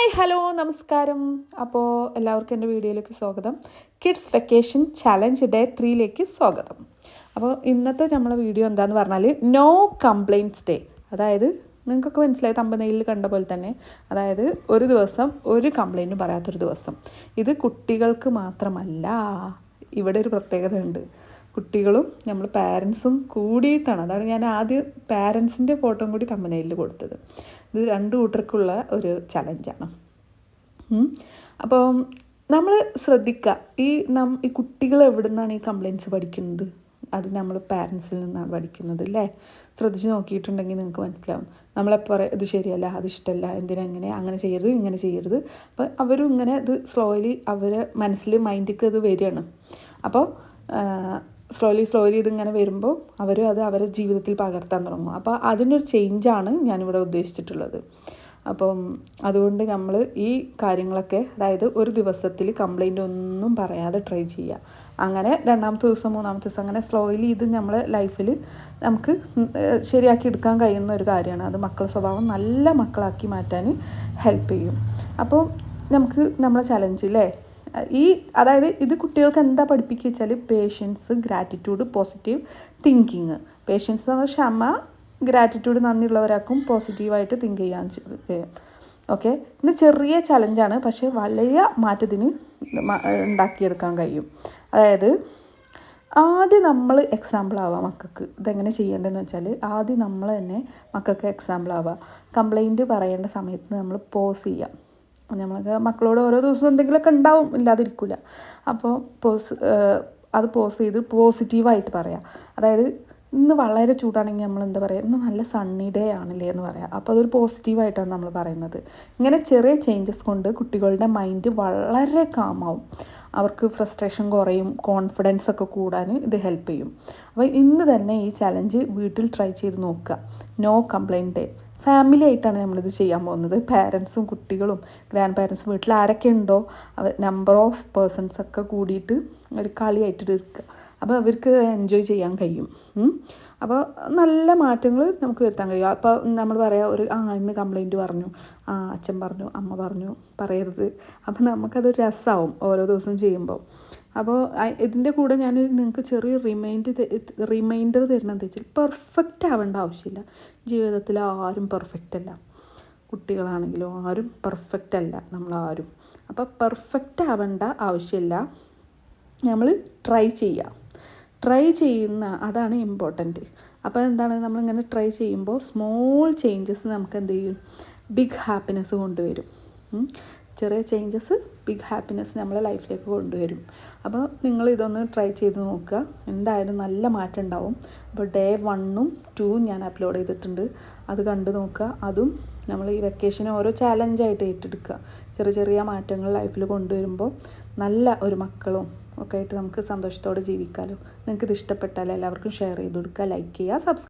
Hi hello നമസ്കാരം. അപ്പോൾ എല്ലാവർക്കും എൻ്റെ വീഡിയോയിലേക്ക് സ്വാഗതം. കിഡ്സ് വെക്കേഷൻ ചലഞ്ച് ഡേ 3ലേക്ക് സ്വാഗതം. അപ്പോൾ ഇന്നത്തെ നമ്മളെ വീഡിയോ എന്താണെന്ന് പറഞ്ഞാൽ നോ കംപ്ലയിൻറ്റ്സ് ഡേ. അതായത് നിങ്ങൾക്കൊക്കെ മനസ്സിലായി തമ്പനെയിൽ കണ്ട പോലെ തന്നെ, അതായത് ഒരു ദിവസം ഒരു കംപ്ലയിൻറ്റും പറയാത്തൊരു ദിവസം. ഇത് കുട്ടികൾക്ക് മാത്രമല്ല, ഇവിടെ ഒരു പ്രത്യേകത ഉണ്ട്. കുട്ടികളും നമ്മൾ പാരൻസും കൂടിയിട്ടാണ്. അതാണ് ഞാൻ ആദ്യം പാരൻസിൻ്റെ ഫോട്ടോയും കൂടി തമ്പനെയിൽ കൊടുത്തത്. ഇത് രണ്ട് കൂട്ടർക്കുള്ള ഒരു ചലഞ്ചാണ്. അപ്പോൾ നമ്മൾ ശ്രദ്ധിക്കുക, ഈ കുട്ടികൾ എവിടെ നിന്നാണ് ഈ കംപ്ലയിൻറ്റ്സ് പഠിക്കുന്നത്? അത് നമ്മൾ പാരൻസിൽ നിന്നാണ് പഠിക്കുന്നത് അല്ലേ? ശ്രദ്ധിച്ച് നോക്കിയിട്ടുണ്ടെങ്കിൽ നിങ്ങൾക്ക് മനസ്സിലാവും. നമ്മളെപ്പോൾ പറയും ഇത് ശരിയല്ല, അത് ഇഷ്ടമല്ല, എന്തിനെങ്ങനെ അങ്ങനെ ചെയ്യരുത്, ഇങ്ങനെ ചെയ്യരുത്. അപ്പോൾ അവരും ഇങ്ങനെ ഇത് സ്ലോലി അവരെ മനസ്സിൽ മൈൻഡിലേക്ക് അത് വരികയാണ്. അപ്പോൾ സ്ലോലി ഇതിങ്ങനെ വരുമ്പോൾ അവരും അത് അവരുടെ ജീവിതത്തിൽ പകർത്താൻ തുടങ്ങും. അപ്പോൾ അതിനൊരു ചേഞ്ചാണ് ഞാനിവിടെ ഉദ്ദേശിച്ചിട്ടുള്ളത്. അപ്പം അതുകൊണ്ട് നമ്മൾ ഈ കാര്യങ്ങളൊക്കെ, അതായത് ഒരു ദിവസത്തിൽ കംപ്ലയിൻ്റ് ഒന്നും പറയാതെ ട്രൈ ചെയ്യുക. അങ്ങനെ രണ്ടാമത്തെ ദിവസം മൂന്നാമത്തെ ദിവസം അങ്ങനെ സ്ലോലി ഇത് നമ്മളെ ലൈഫിൽ നമുക്ക് ശരിയാക്കി എടുക്കാൻ കഴിയുന്ന ഒരു കാര്യമാണ്. അത് മക്കളുടെ സ്വഭാവം നല്ല മക്കളാക്കി മാറ്റാൻ ഹെൽപ്പ് ചെയ്യും. അപ്പോൾ നമുക്ക് നമ്മളെ ചലഞ്ച് അല്ലേ, അതായത് ഇത് കുട്ടികൾക്ക് എന്താ പഠിപ്പിക്കുക വെച്ചാൽ patience, gratitude, positive thinking. Patience എന്ന് പറഞ്ഞാൽ ക്ഷമ, ഗ്രാറ്റിറ്റ്യൂഡ് നന്ദിയുള്ളവരാക്കും പോസിറ്റീവായിട്ട് തിങ്ക് ചെയ്യാൻ ചെയ്യാം. ഓക്കെ, ഇത് ചെറിയ ചലഞ്ചാണ്, പക്ഷേ വലിയ മാറ്റത്തിന് ഉണ്ടാക്കിയെടുക്കാൻ കഴിയും. അതായത് ആദ്യം നമ്മൾ എക്സാമ്പിൾ ആവുക മക്കൾക്ക്. ഇതെങ്ങനെ ചെയ്യേണ്ടതെന്ന് വെച്ചാൽ ആദ്യം നമ്മൾ തന്നെ മക്കൾക്ക് എക്സാമ്പിൾ ആവുക. കംപ്ലയിൻറ്റ് പറയേണ്ട സമയത്ത് നമ്മൾ പോസ് ചെയ്യാം. നമ്മൾക്ക് മക്കളോട് ഓരോ ദിവസവും എന്തെങ്കിലുമൊക്കെ ഉണ്ടാവും, ഇല്ലാതിരിക്കില്ല. അപ്പോൾ അത് പോസ് ചെയ്ത് പോസിറ്റീവായിട്ട് പറയാം. അതായത് ഇന്ന് വളരെ ചൂടാണെങ്കിൽ നമ്മൾ എന്താ പറയുക, ഇന്ന് നല്ല സണ്ണി ഡേ ആണല്ലേ എന്ന് പറയാം. അപ്പോൾ അതൊരു പോസിറ്റീവായിട്ടാണ് നമ്മൾ പറയുന്നത്. ഇങ്ങനെ ചെറിയ ചേഞ്ചസ് കൊണ്ട് കുട്ടികളുടെ മൈൻഡ് വളരെ കാമാവും. അവർക്ക് ഫ്രസ്ട്രേഷൻ കുറയും, കോൺഫിഡൻസ് ഒക്കെ കൂടാൻ ഇത് ഹെൽപ്പ് ചെയ്യും. അപ്പോൾ ഇന്ന് തന്നെ ഈ ചലഞ്ച് വീട്ടിൽ ട്രൈ ചെയ്ത് നോക്കുക. No complaint day. ഫാമിലി ആയിട്ടാണ് നമ്മളിത് ചെയ്യാൻ പോകുന്നത്. പാരൻസും കുട്ടികളും ഗ്രാൻഡ് പാരൻസും വീട്ടിൽ ആരൊക്കെ ഉണ്ടോ നമ്പർ ഓഫ് പേഴ്സൺസൊക്കെ കൂടിയിട്ട് ഒരു കളിയായിട്ട് എടുക്കുക. അപ്പോൾ അവർക്ക് എൻജോയ് ചെയ്യാൻ കഴിയും. അപ്പോൾ നല്ല മാറ്റങ്ങൾ നമുക്ക് വരുത്താൻ കഴിയും. അപ്പോൾ നമ്മൾ പറയാം, ഇന്ന് കംപ്ലയിൻറ്റ് പറഞ്ഞു, അച്ഛൻ പറഞ്ഞു, അമ്മ പറഞ്ഞു, പറയരുത്. അപ്പോൾ നമുക്കതൊരു രസമാവും ഓരോ ദിവസം ചെയ്യുമ്പോൾ. അപ്പോൾ ഇതിൻ്റെ കൂടെ ഞാൻ നിങ്ങൾക്ക് ചെറിയ റിമൈൻഡർ തരുന്നത് വെച്ചാൽ, പെർഫെക്റ്റ് ആവേണ്ട ആവശ്യമില്ല. ജീവിതത്തിൽ ആരും പെർഫെക്റ്റ് അല്ല. കുട്ടികളാണെങ്കിലും ആരും പെർഫെക്റ്റ് അല്ല നമ്മളാരും. അപ്പോൾ പെർഫെക്റ്റ് ആവേണ്ട ആവശ്യമില്ല. നമ്മൾ ട്രൈ ചെയ്യുന്ന അതാണ് ഇമ്പോർട്ടൻറ്റ്. അപ്പോൾ എന്താണ്, നമ്മളിങ്ങനെ ട്രൈ ചെയ്യുമ്പോൾ സ്മോൾ ചേഞ്ചസ് നമുക്ക് എന്ത് ചെയ്യും, ബിഗ് ഹാപ്പിനെസ് കൊണ്ടുവരും. ചെറിയ ചേഞ്ചസ് ബിഗ് ഹാപ്പിനെസ് നമ്മളെ ലൈഫിലേക്ക് കൊണ്ടുവരും. അപ്പോൾ നിങ്ങൾ ഇതൊന്ന് ട്രൈ ചെയ്ത് നോക്കുക. എന്തായാലും നല്ല മാറ്റം ഉണ്ടാവും. അപ്പോൾ ഡേ 1ഉം 2ഉം ഞാൻ അപ്ലോഡ് ചെയ്തിട്ടുണ്ട്. അത് കണ്ടു നോക്കുക. അതും നമ്മൾ ഈ വെക്കേഷന് ഓരോ ചാലഞ്ചായിട്ട് ഏറ്റെടുക്കുക. ചെറിയ മാറ്റങ്ങൾ ലൈഫിൽ കൊണ്ടുവരുമ്പോൾ നല്ല ഒരു മക്കളും ഒക്കെ ആയിട്ട് നമുക്ക് സന്തോഷത്തോടെ ജീവിക്കാമല്ലോ. നിങ്ങൾക്കിത് ഇഷ്ടപ്പെട്ടാൽ എല്ലാവർക്കും ഷെയർ ചെയ്ത് കൊടുക്കുക, ലൈക്ക് ചെയ്യുക, സബ്സ്ക്രൈബ്